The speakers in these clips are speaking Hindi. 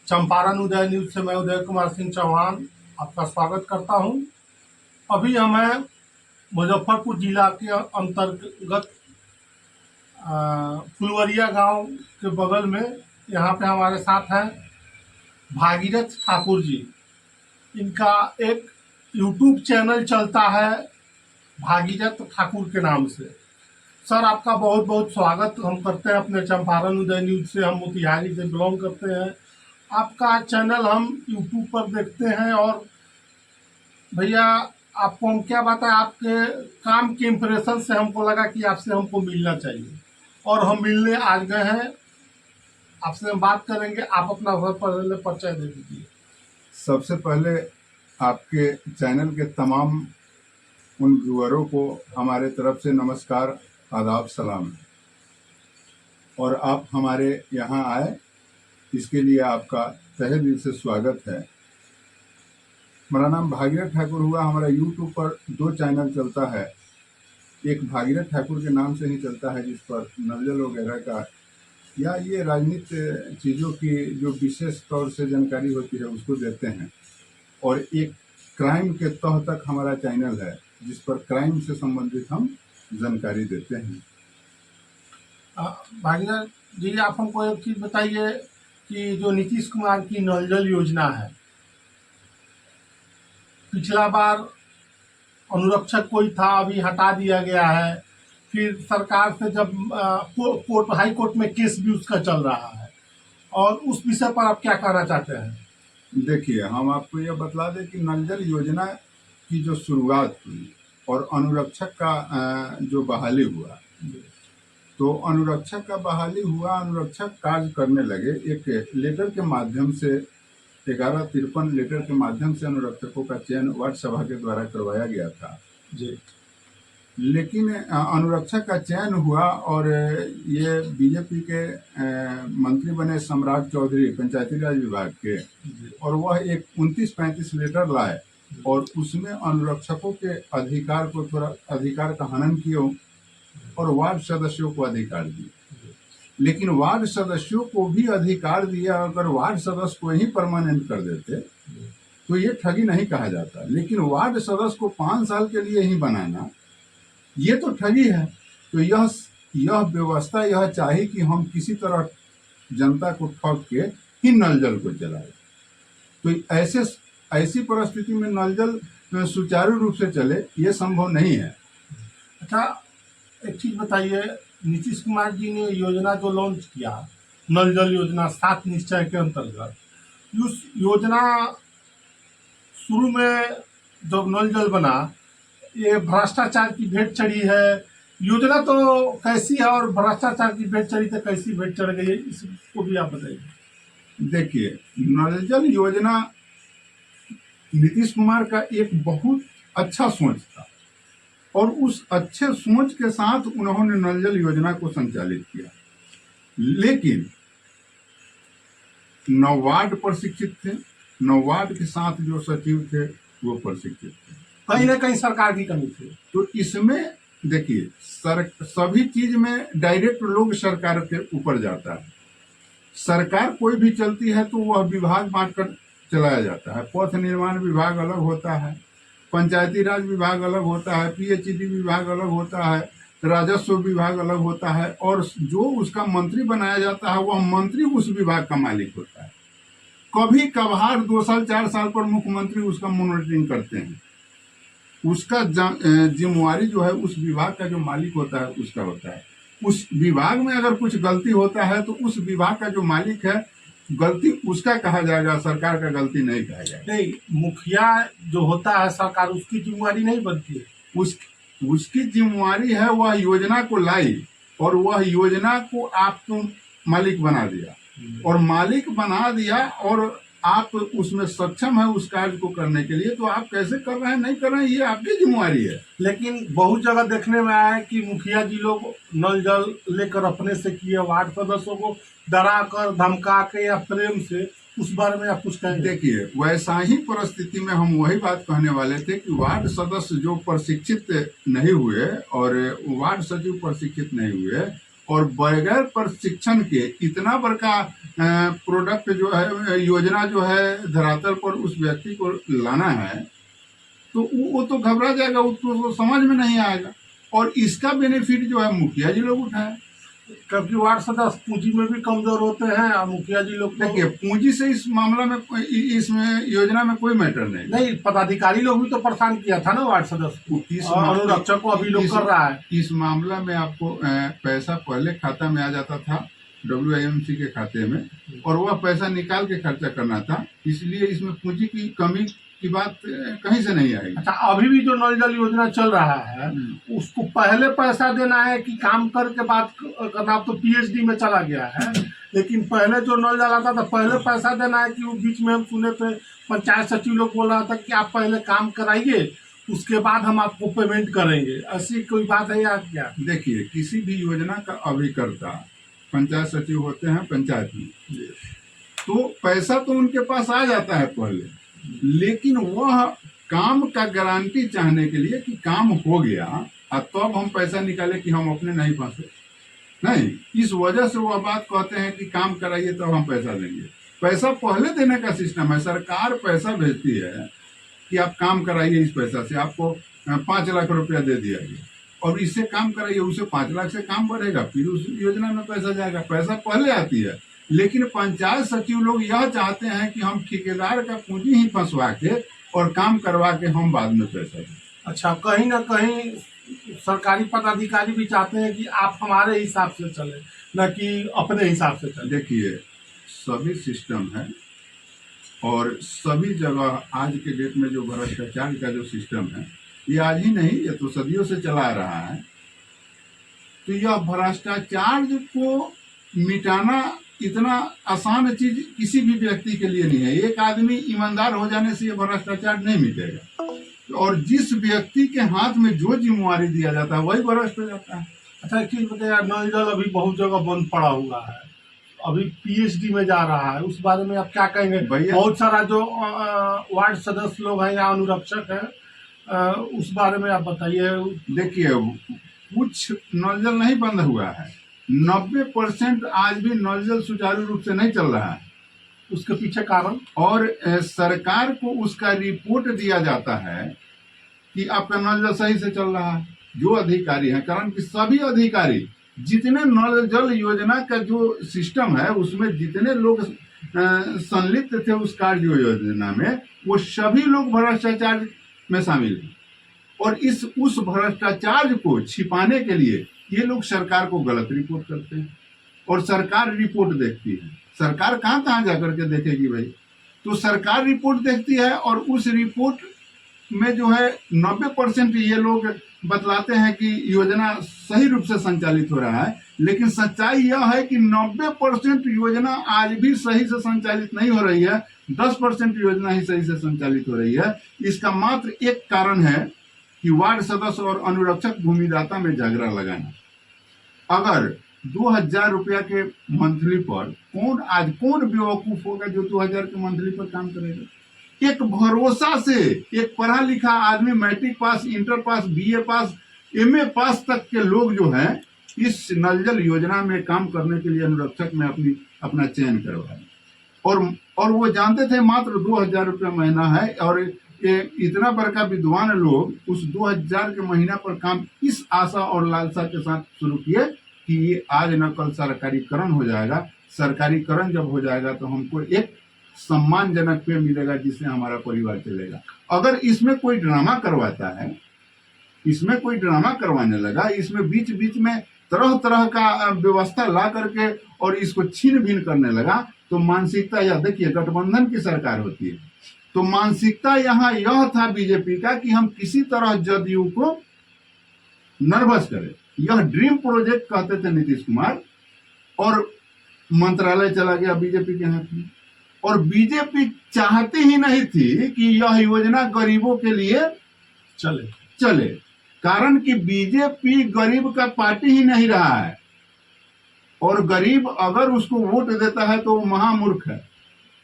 चंपारण उदय न्यूज से मैं उदय कुमार सिंह चौहान आपका स्वागत करता हूं। अभी हमें मुजफ्फरपुर जिला के अंतर्गत फुलवरिया गांव के बगल में यहाँ पे हमारे साथ हैं भागीरथ ठाकुर जी। इनका एक यूट्यूब चैनल चलता है भागीरथ ठाकुर के नाम से। सर, आपका बहुत बहुत स्वागत हम करते हैं अपने चंपारण उदय न्यूज से। हम मोतिहारी से बिलोंग करते हैं। आपका चैनल हम यूट्यूब पर देखते हैं और भैया आपको हम क्या बताएं, आपके काम के इम्प्रेशन से हमको लगा कि आपसे हमको मिलना चाहिए और हम मिलने आज गए हैं। आपसे हम बात करेंगे। आप अपना पहले परिचय दे दीजिए। सबसे पहले आपके चैनल के तमाम उन व्यूअरों को हमारे तरफ से नमस्कार, आदाब, सलाम। और आप हमारे यहाँ आए इसके लिए आपका तहे दिल से स्वागत है। मेरा नाम भागीरथ ठाकुर हुआ। हमारा यूट्यूब पर 2 चैनल चलता है। एक भागीरथ ठाकुर के नाम से ही चलता है जिस पर नवजल वगैरह का या ये राजनीतिक चीज़ों की जो विशेष तौर से जानकारी होती है उसको देते हैं। और एक क्राइम के तह तक हमारा चैनल है जिस पर क्राइम से संबंधित हम जानकारी देते हैं। भागीरथ जी, आप हमको एक चीज़ बताइए कि जो नीतीश कुमार की नल जल योजना है, पिछला बार अनुरक्षक कोई था, अभी हटा दिया गया है। फिर सरकार से जब कोर्ट हाई कोर्ट में केस भी उसका चल रहा है, और उस विषय पर आप क्या कहना चाहते हैं? देखिए, हम आपको यह बतला दें कि नल जल योजना की जो शुरुआत हुई और अनुरक्षक का जो बहाली हुआ, तो अनुरक्षक का बहाली हुआ, अनुरक्षक कार्य करने लगे। एक लेटर के माध्यम से 1153 लेटर के माध्यम से अनुरक्षकों का चयन वार्ड सभा के द्वारा करवाया गया था जी। लेकिन अनुरक्षक का चयन हुआ और ये बीजेपी के मंत्री बने सम्राट चौधरी पंचायती राज विभाग के, और वह एक 29-35 लेटर लाए और उसमें अनुरक्षकों के अधिकार को थोड़ा अधिकार का हनन किया और वार्ड सदस्यों को अधिकार दिए। लेकिन वार्ड सदस्यों को भी अधिकार दिया, अगर वार्ड सदस्य को ही परमानेंट कर देते तो ये ठगी नहीं कहा जाता। लेकिन वार्ड सदस्य को 5 साल के लिए ही बनाना, ये तो ठगी है। तो यह व्यवस्था यह चाहिए कि हम किसी तरह जनता को ठग के ही नल जल को चलाए। तो ऐसी परिस्थिति में नल जल सुचारू रूप से चले, ये संभव नहीं है। अच्छा, एक चीज़ बताइए, नीतीश कुमार जी ने योजना जो लॉन्च किया, नल जल योजना 7 निश्चय के अंतर्गत, उस योजना शुरू में जब नल जल बना, ये भ्रष्टाचार की भेंट चढ़ी है। योजना तो कैसी है और भ्रष्टाचार की भेंट चढ़ी तो कैसी भेंट चढ़ गई है, इसको भी आप बताइए। देखिए, नल जल योजना नीतीश कुमार का एक बहुत अच्छा सोच था और उस अच्छे सोच के साथ उन्होंने नल जल योजना को संचालित किया। लेकिन 9 वार्ड प्रशिक्षित थे, 9 वार्ड के साथ जो सचिव थे वो प्रशिक्षित थे। कहीं ना कहीं सरकार की कमी थी। तो इसमें देखिए, सभी चीज में डायरेक्ट लोग सरकार के ऊपर जाता है। सरकार कोई भी चलती है तो वह विभाग बांटकर चलाया जाता है। पथ निर्माण विभाग अलग होता है, पंचायती राज विभाग अलग होता है, पीएचईडी विभाग अलग होता है, राजस्व विभाग अलग होता है, और जो उसका मंत्री बनाया जाता है वह मंत्री उस विभाग का मालिक होता है। कभी कभार 2 साल 4 साल पर मुख्यमंत्री उसका मॉनिटरिंग करते हैं। उसका जिम्मेवारी जो है उस विभाग का जो मालिक होता है उसका होता है। उस विभाग में अगर कुछ गलती होता है तो उस विभाग का जो मालिक है गलती उसका कहा जाएगा, सरकार का गलती नहीं कहा जाएगा। नहीं, मुखिया जो होता है सरकार, उसकी जिम्मेवारी नहीं बनती है। उसकी जिम्मेवारी है वह योजना को लाई और वह योजना को आपको मालिक बना दिया, और मालिक बना दिया और आप उसमें सक्षम है उस कार्य को करने के लिए। तो आप कैसे कर रहे हैं नहीं कर रहे हैं ये आपकी जिम्मेवारी है। लेकिन बहुत जगह देखने में आया है कि मुखिया जी लोग नल जल लेकर अपने से किए, वार्ड सदस्यों को डरा कर धमका के या प्रेम से, उस बारे में आप कुछ कहें? देखिए, वैसा ही परिस्थिति में हम वही बात कहने वाले थे कि वार्ड सदस्य जो प्रशिक्षित नहीं हुए और वार्ड सचिव प्रशिक्षित नहीं हुए और बगैर प्रशिक्षण के इतना बड़का प्रोडक्ट जो है, योजना जो है धरातल पर उस व्यक्ति को लाना है, तो वो तो घबरा जाएगा, उसको समझ में नहीं आएगा। और इसका बेनिफिट जो है मुखिया जी लोग उठाए, क्योंकि वार्ड सदस्य पूंजी में भी कमजोर होते हैं और मुखिया जी लोग देखिए पूंजी से इस मामला में इसमें योजना में कोई मैटर नहीं। नहीं, पदाधिकारी लोग भी तो परेशान किया था ना वार्ड सदस्य को, अनुरक्षक को अभी लोग कर रहा है। इस मामला में आपको पैसा पहले खाता में आ जाता था WIMC के खाते में, और वह पैसा निकाल के खर्चा करना था, इसलिए इसमें पूंजी की कमी की बात कहीं से नहीं आएगी। अच्छा, अभी भी जो नल जल योजना चल रहा है उसको पहले पैसा देना है कि काम करके बात करना? अब तो PhD में चला गया है, लेकिन पहले जो नल जल आता था पहले पैसा देना है कि वो बीच में हम सुने थे पंचायत सचिव लोग बोल रहा था कि आप पहले काम कराइए उसके बाद हम आपको पेमेंट करेंगे, ऐसी कोई बात है या क्या? देखिए किसी भी योजना का अभिकर्ता पंचायत सचिव होते हैं पंचायत में, तो पैसा तो उनके पास आ जाता है पहले, लेकिन वह काम का गारंटी चाहने के लिए कि काम हो गया और तब हम पैसा निकाले कि हम अपने नहीं फंसे, नहीं, इस वजह से वह बात कहते हैं कि काम कराइए तब हम पैसा देंगे। पैसा पहले देने का सिस्टम है, सरकार पैसा भेजती है कि आप काम कराइए, इस पैसा से आपको 5 लाख रुपया दे दिया गया और इससे काम कराइए, उसे 5 लाख से काम बढ़ेगा, फिर उस योजना में पैसा जाएगा, पैसा पहले आती है। लेकिन पंचायत सचिव लोग यह चाहते हैं कि हम ठेकेदार का पूंजी ही फंसवा के और काम करवा के हम बाद में पैसा दें। अच्छा, कहीं ना कहीं सरकारी पदाधिकारी भी चाहते हैं कि आप हमारे हिसाब से चले, न कि अपने हिसाब से चले। देखिए सभी सिस्टम है और सभी जगह आज के डेट में जो भ्रष्टाचार का जो सिस्टम है, ये आज ही नहीं, ये तो सदियों से चला रहा है। तो यह भ्रष्टाचार को मिटाना इतना आसान चीज किसी भी व्यक्ति के लिए नहीं है। एक आदमी ईमानदार हो जाने से ये भ्रष्टाचार नहीं मिटेगा, और जिस व्यक्ति के हाथ में जो जिम्मेवारी दिया जाता है वही भ्रष्ट हो जाता है। अच्छा, एक चीज बताइए, नल जल अभी बहुत जगह बंद पड़ा हुआ है, अभी PhD में जा रहा है, उस बारे में आप क्या कहेंगे? बहुत सारा जो वार्ड सदस्य लोग हैं या अनुरक्षक है, उस बारे में आप बताइए। देखिए कुछ नल जल नहीं बंद हुआ है, 90% आज भी नल जल सुचारू रूप से नहीं चल रहा है। उसके पीछे कारण, और सरकार को उसका रिपोर्ट दिया जाता है कि आपका नल जल सही से चल रहा है, जो अधिकारी हैं, कारण कि सभी अधिकारी जितने नल जल योजना का जो सिस्टम है उसमें जितने लोग संलिप्त थे उस कार्य योजना में, वो सभी लोग भ्रष्टाचार में शामिल हैं। और उस भ्रष्टाचार को छिपाने के लिए ये लोग सरकार को गलत रिपोर्ट करते हैं, और सरकार रिपोर्ट देखती है। सरकार कहाँ कहाँ जाकर के देखेगी भाई? तो सरकार रिपोर्ट देखती है और उस रिपोर्ट में जो है 90% ये लोग बतलाते हैं कि योजना सही रूप से संचालित हो रहा है, लेकिन सच्चाई यह है कि 90% योजना आज भी सही से संचालित नहीं हो रही है, 10% योजना ही सही से संचालित हो रही है। इसका मात्र एक कारण है कि वार्ड सदस्य और अनुरक्षक भूमिदाता में झगड़ा लगाना। अगर 2000 रुपया के मंथली पर कौन बेवकूफ होगा जो 2000 के मंथली पर काम करेगा? एक भरोसा से एक पढ़ा लिखा आदमी, matric pass, inter pass, BA pass, MA pass तक के लोग जो हैं इस नल जल योजना में काम करने के लिए अनुरक्षक में अपना चयन करवाए, और वो जानते थे मात्र 2000 रुपया महीना है, और ये इतना बड़का विद्वान लोग उस 2000 के महीना पर काम इस आशा और लालसा के साथ शुरू किए कि ये आज न कल सरकारीकरण हो जाएगा, सरकारीकरण जब हो जाएगा तो हमको एक सम्मानजनक पे मिलेगा जिससे हमारा परिवार चलेगा। अगर इसमें कोई ड्रामा करवाता है, इसमें कोई ड्रामा करवाने लगा, इसमें बीच बीच में तरह तरह का व्यवस्था ला करके और इसको छीन भिन करने लगा, तो मानसिकता यह, देखिए गठबंधन की सरकार होती है, तो मानसिकता यहाँ यह था बीजेपी का कि हम किसी तरह जदयू को नर्वस करें। यह ड्रीम प्रोजेक्ट कहते थे नीतीश कुमार, और मंत्रालय चला गया बीजेपी के हाथ में, और बीजेपी चाहती ही नहीं थी कि यह योजना गरीबों के लिए चले, कारण कि बीजेपी गरीब का पार्टी ही नहीं रहा है, और गरीब अगर उसको वोट देता है तो वो महामूर्ख है,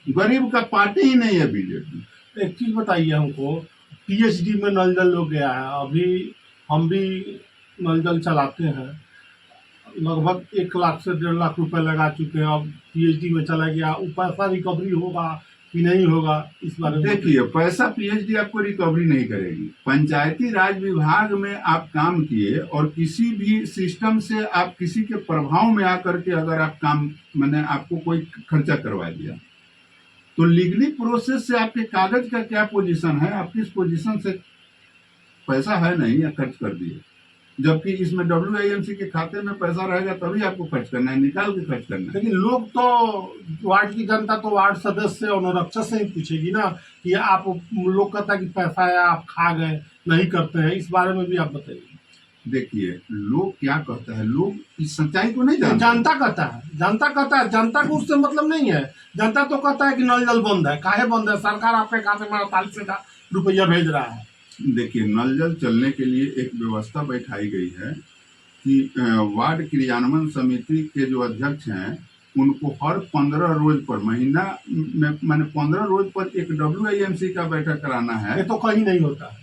गरीब का पार्टी ही नहीं है बीजेपी। एक चीज बताइए हमको, PhD में नल जल हो गया है, अभी हम भी नल जल चलाते हैं, लगभग 1 लाख से 1.5 लाख रुपए लगा चुके हैं। अब पीएचडी में चला गया, वो पैसा रिकवरी होगा कि नहीं होगा, इस बारे में देखिए, पैसा पीएचडी आपको रिकवरी नहीं करेगी। पंचायती राज विभाग में आप काम किए और किसी भी सिस्टम से आप किसी के प्रभाव में आकर के अगर आप काम, मैंने आपको कोई खर्चा करवा दिया, तो लीगली प्रोसेस से आपके कागज का क्या पोजीशन है, आप किस पोजीशन से पैसा है नहीं या खर्च कर दिए, जबकि इसमें WIMC के खाते में पैसा रहेगा तभी आपको खर्च करना है, निकाल के खर्च करना है। लेकिन लोग तो, वार्ड की जनता तो वार्ड सदस्य और अनुरक्षक से ही पूछेगी ना कि आप, लोग कहता है कि पैसा है आप खा गए, नहीं करते हैं, इस बारे में भी आप बताइए। देखिए, लोग क्या कहता है, लोग इस सच्चाई को नहीं जानते। जनता कहता है, जनता को उससे मतलब नहीं है। जनता तो कहता है कि नल जल बंद है, काहे बंद है, सरकार आपके खाते में 48,000 रुपया भेज रहा है। देखिए, नल जल चलने के लिए एक व्यवस्था बैठाई गई है कि वार्ड क्रियान्वयन समिति के जो अध्यक्ष हैं उनको हर 15 रोज पर, महीना में मैंने 15 रोज पर एक WIMC का बैठक कराना है। ये तो कहीं नहीं होता है,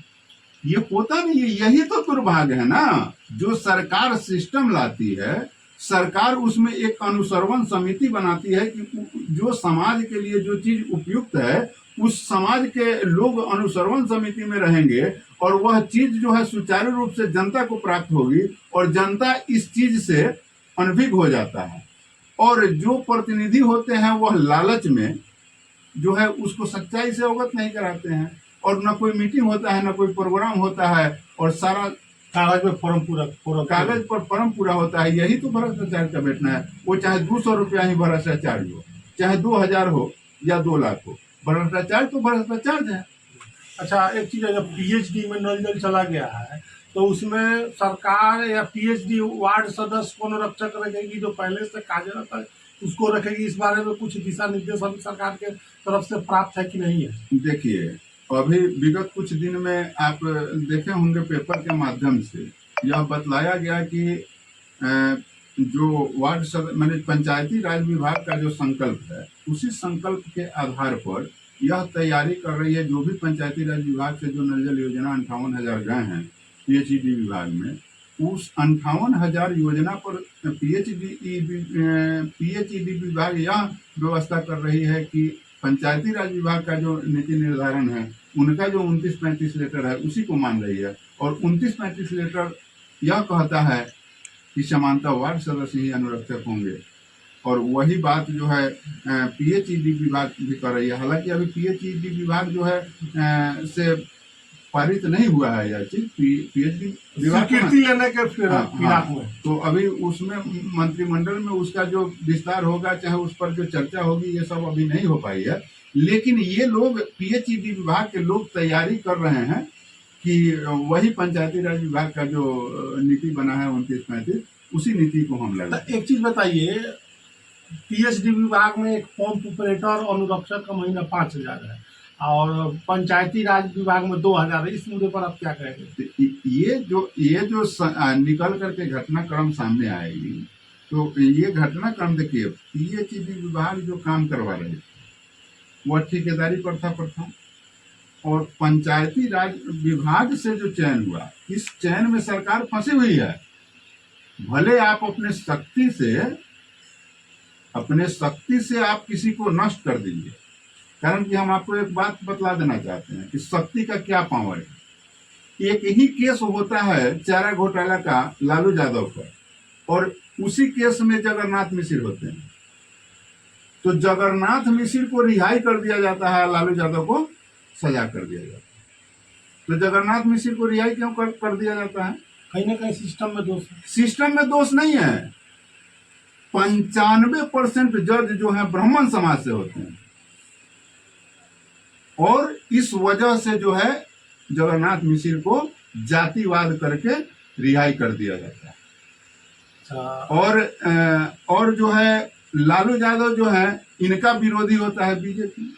ये होता नहीं है, यही तो दुर्भाग्य है ना। जो सरकार सिस्टम लाती है, सरकार उसमें एक अनुसरवन समिति बनाती है कि जो समाज के लिए जो चीज उपयुक्त है उस समाज के लोग अनुसरवन समिति में रहेंगे और वह चीज जो है सुचारू रूप से जनता को प्राप्त होगी और जनता इस चीज से अनभिज्ञ हो जाता है। और जो प्रतिनिधि होते हैं वह लालच में जो है उसको सच्चाई से अवगत नहीं कराते हैं, और न कोई मीटिंग होता है, न कोई प्रोग्राम होता है, और सारा कागज में फॉर्म पूरा कागज पर फॉर्म पूरा होता है। यही तो भ्रष्टाचार का बैठना है। वो चाहे 200 रुपया ही भ्रष्टाचार हो, चाहे 2000 हो या 2 लाख हो, भ्रष्टाचार तो भ्रष्टाचार है। अच्छा, एक चीज है, जब पीएचडी में नल जल चला गया है तो उसमें सरकार या पीएचडी वार्ड सदस्य को अनुरक्षक रखेगी, जो पहले से कार्यरत है उसको रखेगी, इस बारे में कुछ दिशा निर्देश अभी सरकार के तरफ से प्राप्त है कि नहीं है? देखिए, अभी विगत कुछ दिन में आप देखे होंगे पेपर के माध्यम से यह बतलाया गया कि जो वार्ड मैंने पंचायती राज विभाग का जो संकल्प है, उसी संकल्प के आधार पर यह तैयारी कर रही है। जो भी पंचायती राज विभाग से जो नल जल योजना 58,000 गए हैं पीएचईडी विभाग में, उस 58,000 योजना पर पीएचईडी विभाग यह व्यवस्था कर रही है कि पंचायती राज विभाग का जो नीति निर्धारण है उनका जो 29-35 लेटर है उसी को मान रही है। और 29-35 लेटर यह कहता है कि समानता वार्ड सदस्य ही अनुरक्षक होंगे, और वही बात जो है पीएचईडी विभाग भी कर रही है। हालांकि अभी पीएचईडी विभाग जो है से पारित नहीं हुआ है यह चीज, पीएचडी विभाग स्वीकृति लेने के फिराक में, तो अभी उसमें मंत्रिमंडल में उसका जो विस्तार होगा, चाहे उस पर जो चर्चा होगी, ये सब अभी नहीं हो पाई है। लेकिन ये लोग पीएचईडी विभाग के लोग तैयारी कर रहे हैं कि वही पंचायती राज विभाग का जो नीति बना है 29-35, उसी नीति को हम लगा। एक चीज बताइए, पीएचडी विभाग में एक पंप ऑपरेटर अनुरक्षक का महीना 5,000 है और पंचायती राज विभाग में 2,000 है। इस मुद्दे पर आप क्या कहेंगे? ये जो निकल करके घटनाक्रम सामने आएगी, तो ये घटनाक्रम देखिए, पीएचईडी विभाग जो काम करवा रहे थे वह ठेकेदारी प्रथा पर था, और पंचायती राज विभाग से जो चयन हुआ, इस चयन में सरकार फंसी हुई है। भले आप अपने शक्ति से आप किसी को नष्ट कर दीजिए, कारण कि हम आपको एक बात बतला देना चाहते हैं कि शक्ति का क्या पावर है। एक ही केस होता है चारा घोटाला का लालू यादव पर, और उसी केस में जगन्नाथ मिश्र होते हैं, तो जगन्नाथ मिश्र को रिहाई कर दिया जाता है, लालू यादव को सजा कर दिया जाता है। तो जगन्नाथ मिश्र को रिहाई क्यों कर दिया जाता है? कहीं ना कहीं सिस्टम में दोष है। सिस्टम में दोष नहीं है। 95% जज जो है ब्राह्मण समाज से होते हैं, और इस वजह से जो है जगन्नाथ मिश्र को जातिवाद करके रिहाई कर दिया जाता है। और जो है लालू यादव जो है, इनका विरोधी होता है बीजेपी।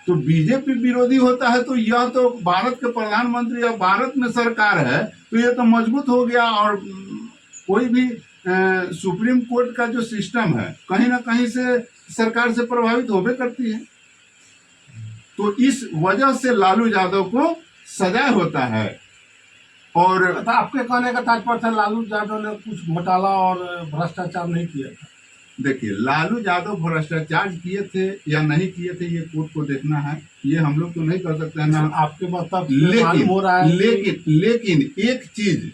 तो बीजेपी विरोधी होता है, तो यह तो भारत के प्रधानमंत्री या भारत में सरकार है, तो यह तो मजबूत हो गया। और कोई भी सुप्रीम कोर्ट का जो सिस्टम है कहीं ना कहीं से सरकार से प्रभावित होबे करती है। तो इस वजह से लालू यादव को सजा होता है। और तो आपके कहने का तात्पर्य था लालू यादव ने कुछ घोटाला और भ्रष्टाचार नहीं किया था। देखिए, लालू यादव भ्रष्टाचार किए थे या नहीं किए थे ये कोर्ट को देखना है, ये हम लोग तो नहीं कर सकते हैं ना। आपके मतलब से मालूम हो रहा है लेकिन एक चीज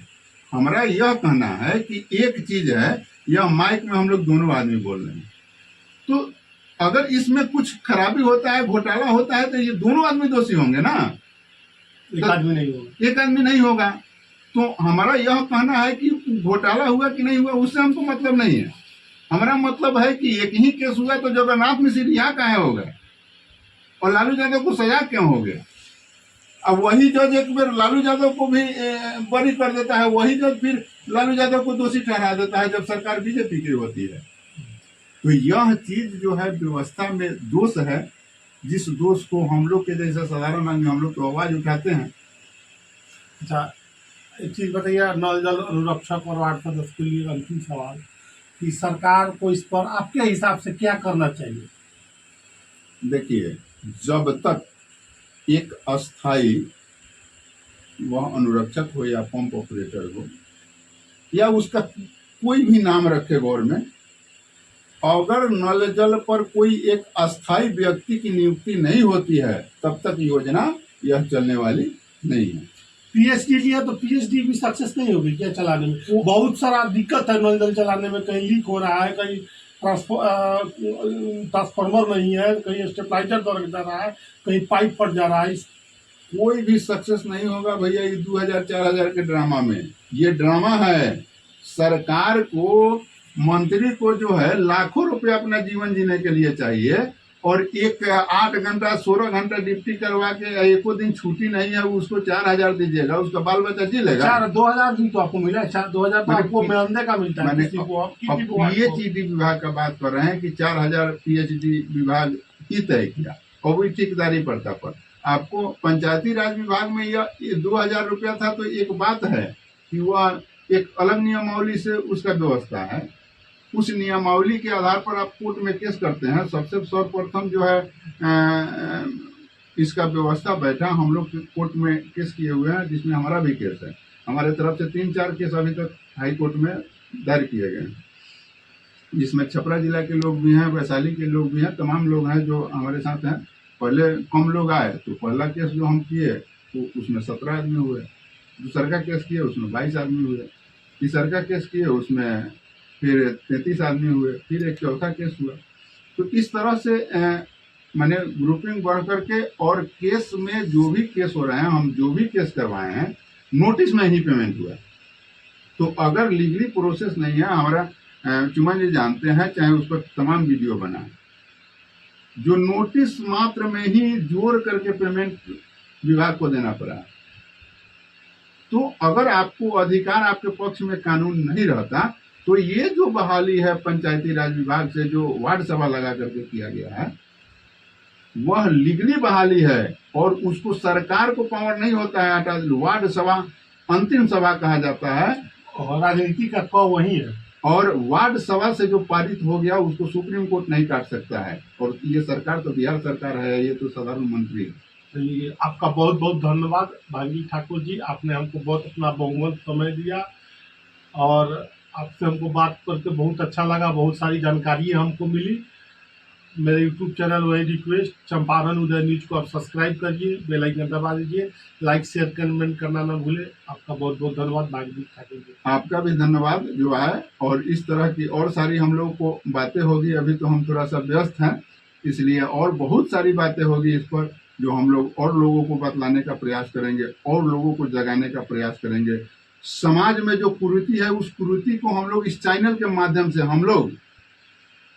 हमारा यह कहना है कि एक चीज है, यह माइक में हम लोग दोनों आदमी बोल रहे हैं, तो अगर इसमें कुछ खराबी होता है, घोटाला होता है, तो ये दोनों आदमी दोषी होंगे ना, एक आदमी नहीं होगा। एक आदमी नहीं होगा। तो हमारा यह कहना है कि घोटाला हुआ कि नहीं हुआ उससे हमको मतलब नहीं है। हमारा मतलब है कि एक ही केस हुआ तो जगन्नाथ मिश्र यहाँ कहाँ हो गए और लालू यादव को सजा क्यों हो गया। अब वही जज एक बार लालू यादव को भी बरी कर देता है, वही जज फिर लालू यादव को दोषी ठहरा देता है जब सरकार बीजेपी की होती है। तो यह चीज जो है व्यवस्था में दोष है, जिस दोष को हम लोग के जैसा साधारण आदमी हम लोग तो आवाज उठाते हैं। अच्छा, एक चीज बताइए, नल जल अनुरक्षक और वार्ड सदस्य के लिए अंतिम सवाल कि सरकार को इस पर आपके हिसाब से क्या करना चाहिए। देखिए, जब तक एक अस्थाई वह अनुरक्षक हो या पंप ऑपरेटर हो या उसका कोई भी नाम रखे गवर्नमेंट, अगर नल जल पर कोई एक अस्थाई व्यक्ति की नियुक्ति नहीं होती है तब तक योजना यह चलने वाली नहीं है। पीएचडी लिया तो पीएचडी भी सक्सेस नहीं होगी क्या चलाने में? बहुत सारा दिक्कत है नल जल चलाने में, कहीं लीक हो रहा है, कहीं ट्रांसफार्मर नहीं है, कहीं स्टेबलाइजर दौड़ जा रहा है, कहीं पाइप फट जा रहा है। कोई भी सक्सेस नहीं होगा भैया ये 2000-4000 के ड्रामा में। ये ड्रामा है। सरकार को, मंत्री को जो है लाखों रुपए अपना जीवन जीने के लिए चाहिए और एक 8 घंटा 16 घंटा ड्यूटी करवा के एको दिन छुट्टी नहीं है, उसको 4000 दीजिएगा, उसका बाल बच्चा जी लेगा। 2000 भी तो आपको मिला, 2000 तो आपको मेहंदे का मिलता है। पीएचडी विभाग का बात कर रहे हैं कि 4000 पीएचडी विभाग ही तय किया और वो ठेकेदारी पड़ता पर। आपको पंचायती राज विभाग में यह 2000 रुपया था, तो एक बात है कि वह एक अलग नियमावली से उसका व्यवस्था है। उस नियमावली के आधार पर आप कोर्ट में केस करते हैं। सबसे सर्वप्रथम जो है इसका व्यवस्था बैठा, हम लोग कोर्ट में केस किए हुए हैं जिसमें हमारा भी केस है। हमारे तरफ से 3-4 केस अभी तक हाई कोर्ट में दायर किए गए हैं, जिसमें छपरा जिला के लोग भी हैं, वैशाली के लोग भी हैं, तमाम लोग हैं जो हमारे साथ हैं। पहले कम लोग आए तो पहला केस जो हम किए तो उसमें 17 आदमी हुए, दूसरा का केस किए उसमें 22 आदमी हुए, तीसरा का केस किए उसमें फिर 33 आदमी हुए, फिर एक चौथा केस हुआ। तो इस तरह से मैंने ग्रुपिंग बढ़ करके, और केस में जो भी केस हो रहे हैं, हम जो भी केस करवाए हैं नोटिस में ही पेमेंट हुआ। तो अगर लीगली प्रोसेस नहीं है, हमारा चुमन जी जानते हैं, चाहे उस पर तमाम वीडियो बना, जो नोटिस मात्र में ही जोड़ करके पेमेंट विभाग को देना पड़ा। तो अगर आपको अधिकार आपके पक्ष में कानून नहीं रहता तो ये जो बहाली है पंचायती राज विभाग से जो वार्ड सभा लगा करके किया गया है वह लीगली बहाली है, और उसको सरकार को पावर नहीं होता है हटा। वार्ड सभा अंतिम सभा कहा जाता है और राजनीति का कौ वही है, और वार्ड सभा से जो पारित हो गया उसको सुप्रीम कोर्ट नहीं काट सकता है। और ये सरकार तो बिहार सरकार है, ये तो साधारण मंत्री है। चलिए, आपका बहुत बहुत धन्यवाद भांगी ठाकुर जी, आपने हमको बहुत अपना बहुमूल्य समय दिया और आपसे हमको बात करके बहुत अच्छा लगा, बहुत सारी जानकारी हमको मिली। मेरे यूट्यूब चैनल वही रिक्वेस्ट, चंपारण उदय न्यूज को आप सब्सक्राइब करिए, बेल आइकन दबा दीजिए, लाइक शेयर कमेंट करना ना भूले। आपका बहुत बहुत धन्यवाद भांगी ठाकुर जी। आपका भी धन्यवाद जो है, और इस तरह की और सारी हम लोग को बातें होगी। अभी तो हम थोड़ा सा व्यस्त हैं, इसलिए और बहुत सारी बातें होगी इस पर जो हम लोग और लोगों को बतलाने का प्रयास करेंगे और लोगों को जगाने का प्रयास करेंगे। समाज में जो कुरीति है उस कुरीति को हम लोग इस चैनल के माध्यम से, हम लोग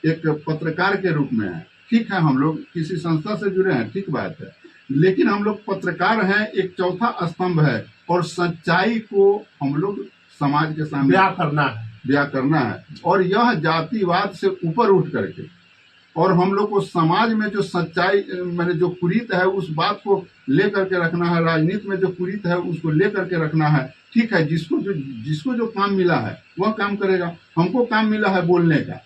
एक पत्रकार के रूप में हैं, ठीक है, हम लोग किसी संस्था से जुड़े हैं, ठीक बात है, लेकिन हम लोग पत्रकार हैं, एक चौथा स्तंभ है, और सच्चाई को हम लोग समाज के सामने बयां करना है, और यह जातिवाद से ऊपर उठ करके, और हम लोग को समाज में जो सच्चाई मैंने जो कुरीत है उस बात को लेकर के रखना है। राजनीति में जो कुरीत है उसको लेकर के रखना है, ठीक है। जिसको जो काम मिला है वह काम करेगा। हमको काम मिला है बोलने का,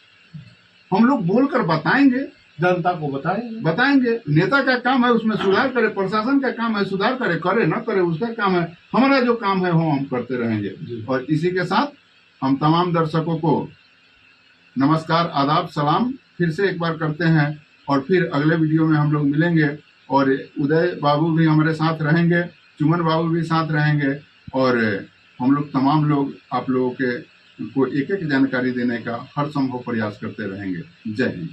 हम लोग बोलकर बताएंगे जनता को बताएंगे। बताएंगे। नेता का काम है उसमें सुधार करे, प्रशासन का काम है सुधार करे, करे ना करे उसका काम है। हमारा जो काम है वो हम करते रहेंगे। और इसी के साथ हम तमाम दर्शकों को नमस्कार, आदाब, सलाम फिर से एक बार करते हैं और फिर अगले वीडियो में हम लोग मिलेंगे। और उदय बाबू भी हमारे साथ रहेंगे, चुमन बाबू भी साथ रहेंगे और हम लोग तमाम लोग आप लोगों के को एक एक जानकारी देने का हर संभव प्रयास करते रहेंगे। जय हिंद।